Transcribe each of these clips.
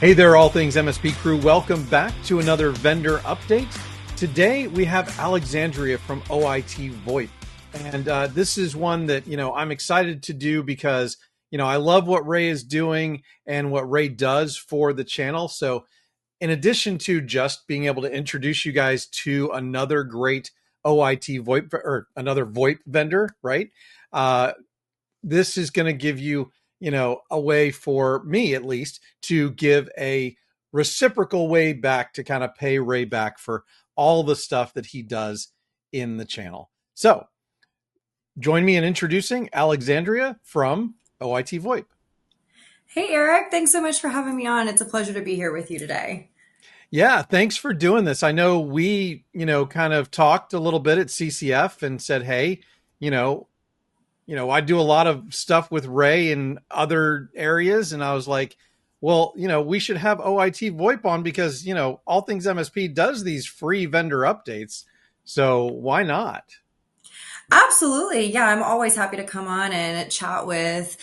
Hey there, All Things MSP crew. Welcome back to another vendor update. Today we have Alexandria from OITVoIP. And this is one that, I'm excited to do because, I love what Ray is doing and what Ray does for the channel. So in addition to just being able to introduce you guys to another great OITVoIP or another VoIP vendor, right? This is going to give you, a way for me at least to give a reciprocal way back to kind of pay Ray back for all the stuff that he does in the channel. So join me in introducing Alexandria from OITVoIP. Hey, Eric. Thanks so much for having me on. It's a pleasure to be here with you today. Yeah, thanks for doing this. I know we, kind of talked a little bit at CCF and said, hey, I do a lot of stuff with Ray in other areas. And I was like, well, we should have OITVoIP on because, All Things MSP does these free vendor updates. So why not? Absolutely. Yeah, I'm always happy to come on and chat with,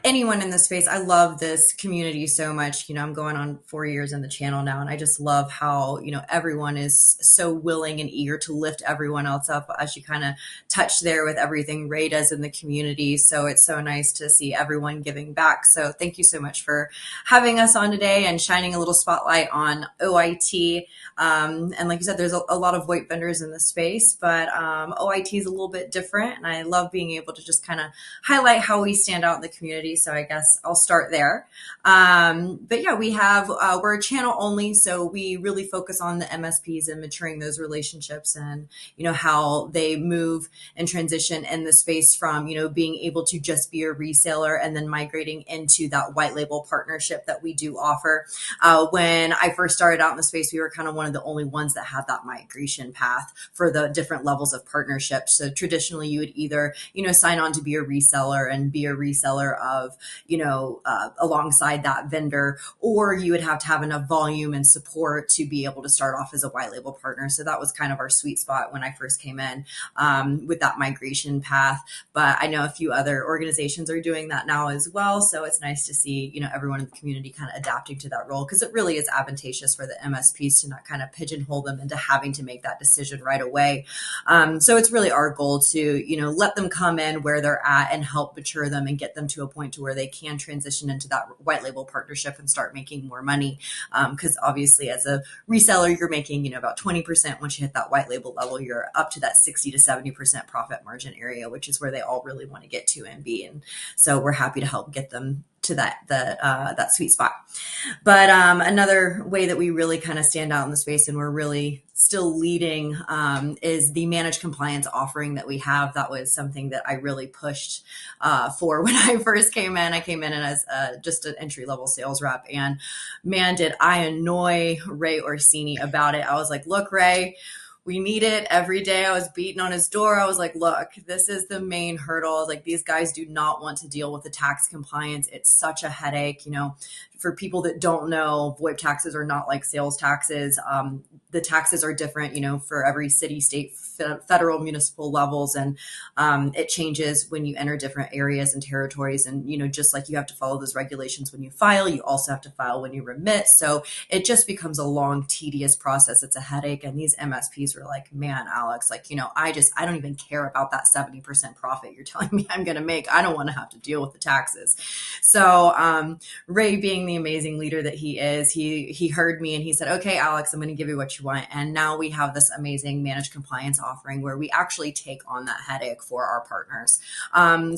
anyone in the space. I love this community so much. I'm going on 4 years in the channel now, and I just love how, everyone is so willing and eager to lift everyone else up, as you kind of touched there with everything Ray does in the community. So it's so nice to see everyone giving back. So thank you so much for having us on today and shining a little spotlight on OIT. And like you said, there's a lot of VoIP vendors in the space, but OIT is a little bit different. And I love being able to just kind of highlight how we stand out in the community. So I guess I'll start there. But yeah, we're a channel only. So we really focus on the MSPs and maturing those relationships and, how they move and transition in the space from, being able to just be a reseller and then migrating into that white label partnership that we do offer. When I first started out in the space, we were kind of one of the only ones that had that migration path for the different levels of partnerships. So traditionally you would either, sign on to be a reseller and be a reseller of, alongside that vendor, or you would have to have enough volume and support to be able to start off as a white label partner. So that was kind of our sweet spot when I first came in with that migration path. But I know a few other organizations are doing that now as well. So it's nice to see, everyone in the community kind of adapting to that role, because it really is advantageous for the MSPs to not kind of pigeonhole them into having to make that decision right away. So it's really our goal to, let them come in where they're at and help mature them and get them to a point to where they can transition into that white label partnership and start making more money. Because obviously as a reseller, you're making, about 20%. Once you hit that white label level, you're up to that 60 to 70% profit margin area, which is where they all really want to get to and be. And so we're happy to help get them to that sweet spot. But another way that we really kind of stand out in the space and we're really still leading is the managed compliance offering that we have. That was something that I really pushed for when I first came in. I came in as just an entry-level sales rep, and man, did I annoy Ray Orsini about it. I was like, look, Ray, we need it every day. I was beating on his door. I was like, look, this is the main hurdle. Like, these guys do not want to deal with the tax compliance. It's such a headache. For people that don't know, VoIP taxes are not like sales taxes. The taxes are different, for every city, state, federal, municipal levels. And it changes when you enter different areas and territories. And, just like you have to follow those regulations when you file, you also have to file when you remit. So it just becomes a long, tedious process. It's a headache. And these MSPs were like, man, Alex, I don't even care about that 70% profit you're telling me I'm going to make. I don't want to have to deal with the taxes. So Ray, being the amazing leader that he is, he heard me and he said, okay, Alex, I'm going to give you what you want. And now we have this amazing managed compliance offering where we actually take on that headache for our partners.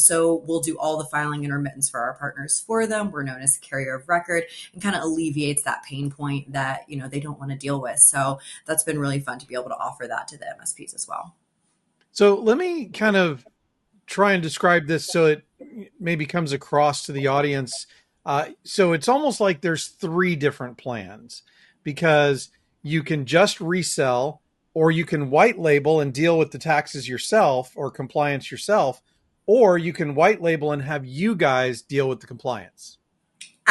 So we'll do all the filing and remittance for our partners for them. We're known as a carrier of record, and kind of alleviates that pain point that, they don't want to deal with. So that's been really fun to be able to offer that to the MSPs as well. So let me kind of try and describe this so it maybe comes across to the audience. So it's almost like there's three different plans, because you can just resell, or you can white label and deal with the taxes yourself or compliance yourself, or you can white label and have you guys deal with the compliance.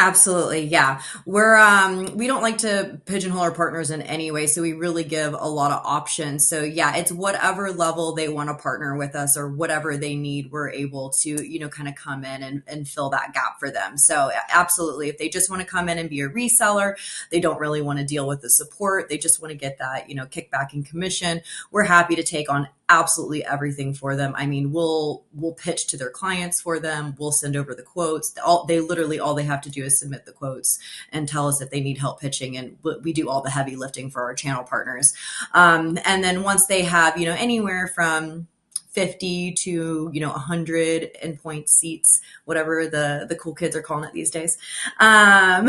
Absolutely. Yeah. We don't like to pigeonhole our partners in any way. So we really give a lot of options. So yeah, it's whatever level they want to partner with us or whatever they need, we're able to, kind of come in and fill that gap for them. So absolutely. If they just want to come in and be a reseller, they don't really want to deal with the support. They just want to get that, kickback and commission. We're happy to take on absolutely everything for them. I mean, we'll pitch to their clients for them. We'll send over the quotes. All they have to do is submit the quotes and tell us if they need help pitching, and we do all the heavy lifting for our channel partners. And then once they have, anywhere from 50 to 100 endpoint seats, whatever the cool kids are calling it these days, then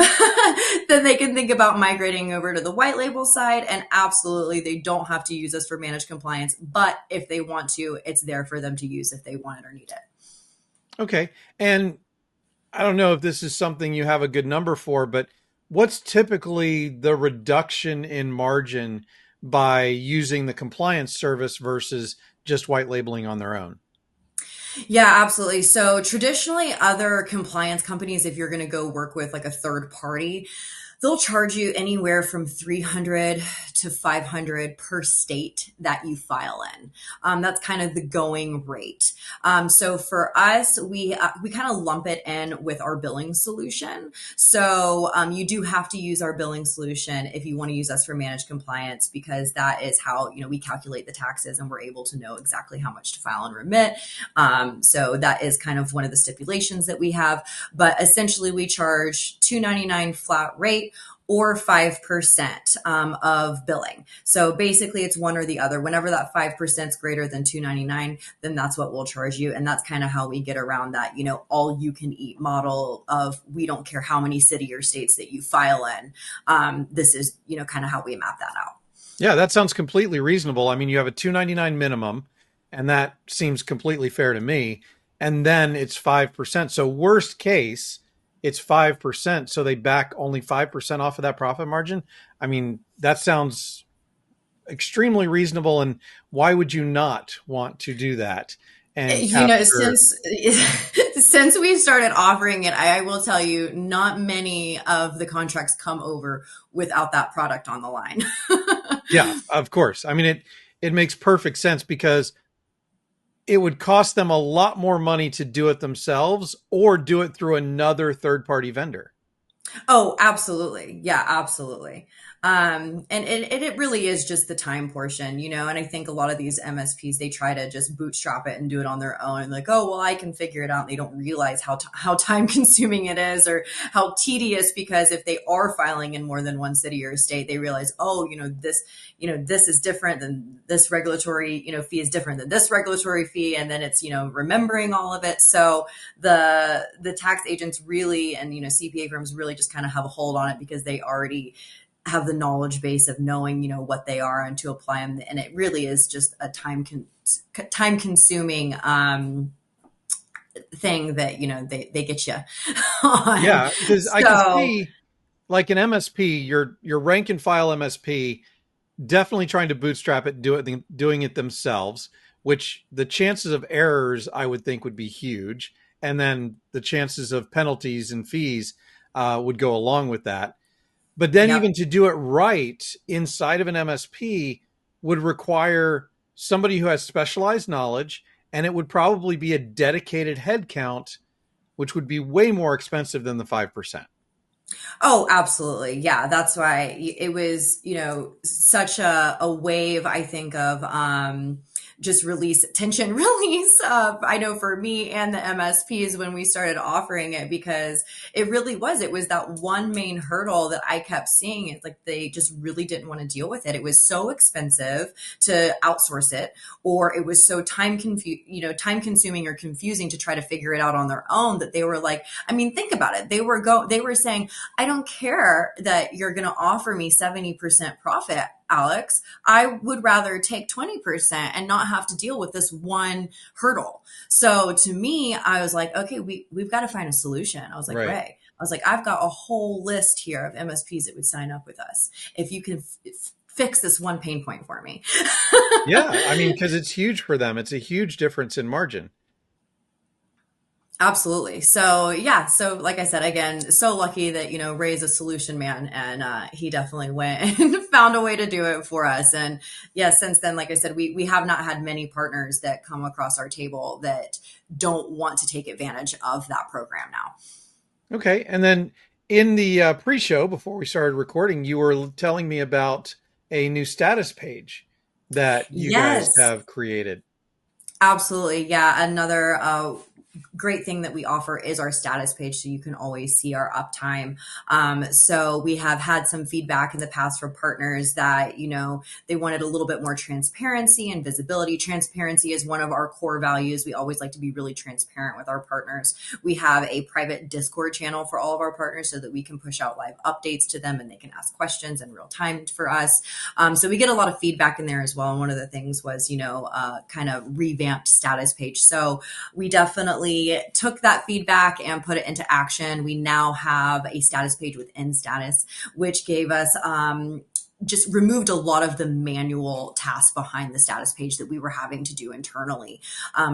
they can think about migrating over to the white label side. And absolutely, they don't have to use us for managed compliance, but if they want to, it's there for them to use if they want it or need it. Okay. And I don't know if this is something you have a good number for, but what's typically the reduction in margin by using the compliance service versus just white labeling on their own? Yeah, absolutely. So traditionally, other compliance companies, if you're going to go work with like a third party, they'll charge you anywhere from 300 to 500 per state that you file in. That's kind of the going rate. So for us, we kind of lump it in with our billing solution. So you do have to use our billing solution if you want to use us for managed compliance, because that is how we calculate the taxes and we're able to know exactly how much to file and remit. So that is kind of one of the stipulations that we have. But essentially, we charge $299 flat rate or 5% of billing. So basically it's one or the other. Whenever that 5% is greater than $299, then that's what we'll charge you. And that's kind of how we get around that, all you can eat model of, we don't care how many city or states that you file in. This is, kind of how we map that out. Yeah, that sounds completely reasonable. I mean, you have a $299 minimum, and that seems completely fair to me. And then it's 5%. So worst case, it's 5%. So they back only 5% off of that profit margin. I mean, that sounds extremely reasonable. And why would you not want to do that? And since we started offering it, I will tell you, not many of the contracts come over without that product on the line. Yeah, of course. I mean, it makes perfect sense, because it would cost them a lot more money to do it themselves or do it through another third-party vendor. Oh, absolutely. Yeah, absolutely. And it really is just the time portion, and I think a lot of these MSPs, they try to just bootstrap it and do it on their own. And like, oh, well, I can figure it out. And they don't realize how time consuming it is, or how tedious, because if they are filing in more than one city or state, they realize, oh, this is different than this regulatory, fee is different than this regulatory fee. And then it's, remembering all of it. So the tax agents really, and, CPA firms really just kind of have a hold on it, because they already have the knowledge base of knowing, what they are and to apply them. And it really is just a time consuming, thing that, they get you on. Yeah, because I can see, like an MSP, your rank and file MSP, definitely trying to bootstrap it, doing it themselves, which the chances of errors, I would think, would be huge. And then the chances of penalties and fees would go along with that. But then even to do it right inside of an MSP would require somebody who has specialized knowledge, and it would probably be a dedicated headcount, which would be way more expensive than the 5%. Oh, absolutely. Yeah. That's why it was, such a wave, I think, of just tension release of, I know for me and the MSPs when we started offering it, because it was that one main hurdle that I kept seeing. It's like they just really didn't want to deal with it. It was so expensive to outsource it, or it was so time consuming or confusing to try to figure it out on their own, that they were like, I mean, think about it. They were saying, I don't care that you're going to offer me 70% profit, Alex. I would rather take 20% and not have to deal with this one hurdle. So to me, I was like, okay, we've got to find a solution. I was like, Right. Ray, I was like, I've got a whole list here of MSPs that would sign up with us if you can fix this one pain point for me. Yeah, I mean, because it's huge for them. It's a huge difference in margin. Absolutely. So yeah, so like I said, again, so lucky that, Ray's a solution man, and he definitely went and found a way to do it for us. And yeah, since then, like I said, we have not had many partners that come across our table that don't want to take advantage of that program now. Okay. And then in the pre-show, before we started recording, you were telling me about a new status page that you guys Yes. have created. Absolutely. Yeah. Another great thing that we offer is our status page, so you can always see our uptime. So we have had some feedback in the past from partners that, they wanted a little bit more transparency and visibility. Transparency is one of our core values. We always like to be really transparent with our partners. We have a private Discord channel for all of our partners so that we can push out live updates to them and they can ask questions in real time for us. So we get a lot of feedback in there as well. And one of the things was, kind of revamped status page. So we definitely took that feedback and put it into action. We now have a status page within status, which gave us, just removed a lot of the manual tasks behind the status page that we were having to do internally.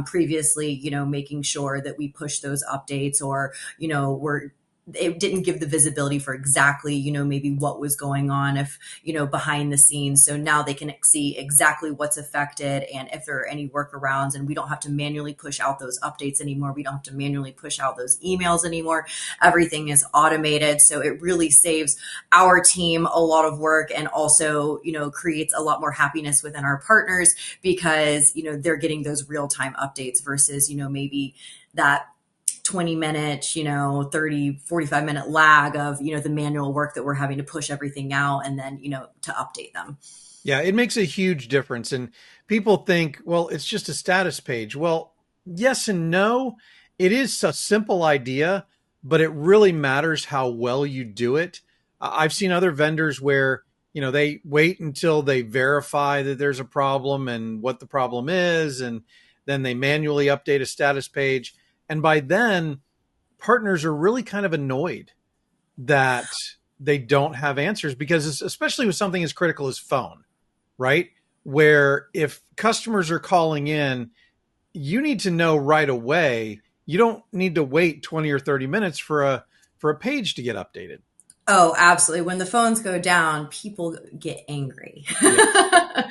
Previously, making sure that we push those updates, or, we're it didn't give the visibility for exactly, maybe what was going on, if, behind the scenes. So now they can see exactly what's affected and if there are any workarounds, and we don't have to manually push out those updates anymore. We don't have to manually push out those emails anymore. Everything is automated. So it really saves our team a lot of work, and also, creates a lot more happiness within our partners, because, they're getting those real-time updates versus, maybe that 20 minute, 30, 45-minute lag of, the manual work that we're having to push everything out and then, to update them. Yeah, it makes a huge difference. And people think, well, it's just a status page. Well, yes and no. It is a simple idea, but it really matters how well you do it. I've seen other vendors where, they wait until they verify that there's a problem and what the problem is, and then they manually update a status page. And by then, partners are really kind of annoyed that they don't have answers, because especially with something as critical as phone, right? Where if customers are calling in, you need to know right away. You don't need to wait 20 or 30 minutes for a page to get updated. Oh, absolutely. When the phones go down, people get angry. Yeah.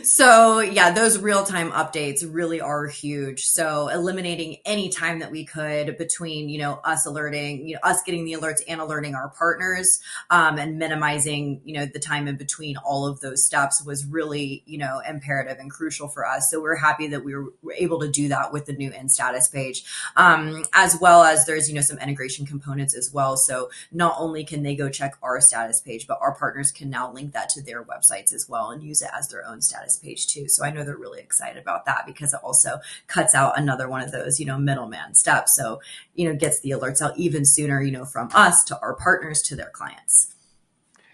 So, yeah, those real time updates really are huge. So, eliminating any time that we could between, us alerting, us getting the alerts and alerting our partners, and minimizing, the time in between all of those steps was really, imperative and crucial for us. So, we're happy that we were able to do that with the new in status page, as well as there's, some integration components as well. So, not only can they go check our status page, but our partners can now link that to their websites as well and use it as their own status page too. So I know they're really excited about that, because it also cuts out another one of those, middleman steps. So, gets the alerts out even sooner, from us to our partners to their clients.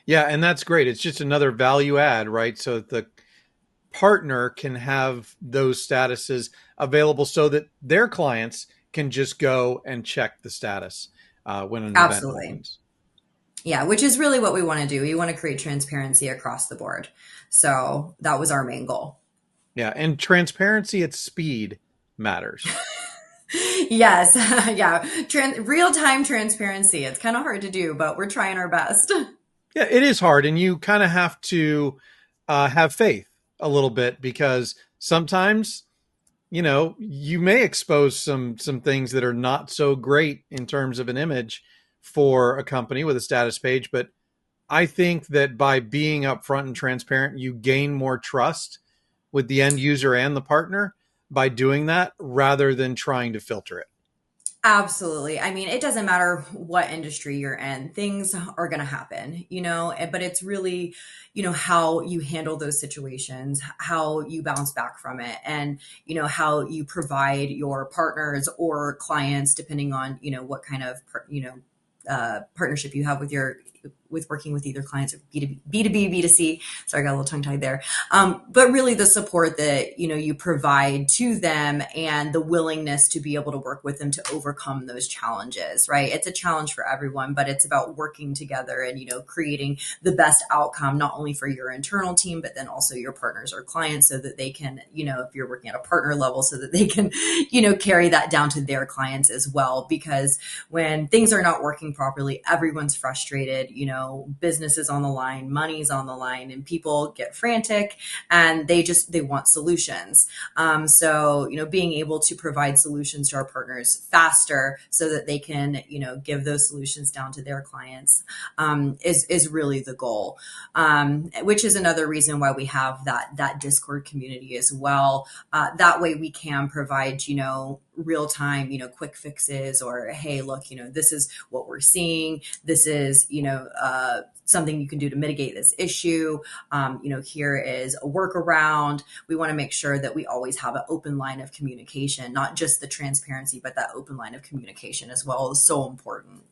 Yeah, and that's great. It's just another value add, right? So that the partner can have those statuses available so that their clients can just go and check the status when an event Absolutely. happens. Yeah, which is really what we want to do. We want to create transparency across the board. So that was our main goal. Yeah, and transparency at speed matters. Yes. Yeah. Real time transparency. It's kind of hard to do, but we're trying our best. Yeah, it is hard, and you kind of have to have faith a little bit, because sometimes, you may expose some things that are not so great in terms of an image for a company with a status page. But I think that by being upfront and transparent, you gain more trust with the end user and the partner by doing that, rather than trying to filter it. Absolutely. I mean, it doesn't matter what industry you're in, things are going to happen, but it's really, how you handle those situations, how you bounce back from it, and, how you provide your partners or clients, depending on, what kind of, partnership you have with with working with either clients or B2B, B2B, B2C. Sorry, I got a little tongue tied there. But really the support that, you provide to them and the willingness to be able to work with them to overcome those challenges, right? It's a challenge for everyone, but it's about working together and, creating the best outcome, not only for your internal team, but then also your partners or clients so that they can, if you're working at a partner level, so that they can, carry that down to their clients as well. Because when things are not working properly, everyone's frustrated, business is on the line, money's on the line, and people get frantic and they want solutions. So, being able to provide solutions to our partners faster so that they can, give those solutions down to their clients, is really the goal. Which is another reason why we have that Discord community as well. That way we can provide, real time, quick fixes, or, hey, look, this is what we're seeing. This is, something you can do to mitigate this issue. Here is a workaround. We want to make sure that we always have an open line of communication, not just the transparency, but that open line of communication as well is so important.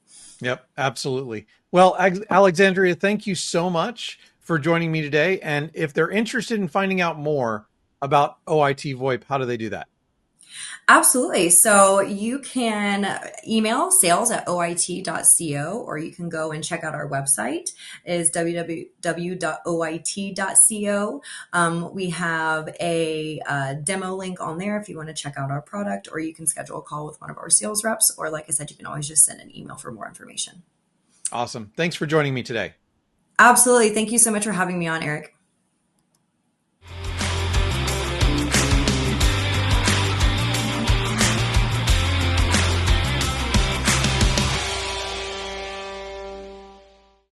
Yep, absolutely. Well, Alexandria, thank you so much for joining me today. And if they're interested in finding out more about OIT VoIP, how do they do that? Absolutely. So you can email sales@oit.co, or you can go and check out our website is www.oit.co. We have a demo link on there if you want to check out our product, or you can schedule a call with one of our sales reps, or like I said, you can always just send an email for more information. Awesome. Thanks for joining me today. Absolutely. Thank you so much for having me on, Eric.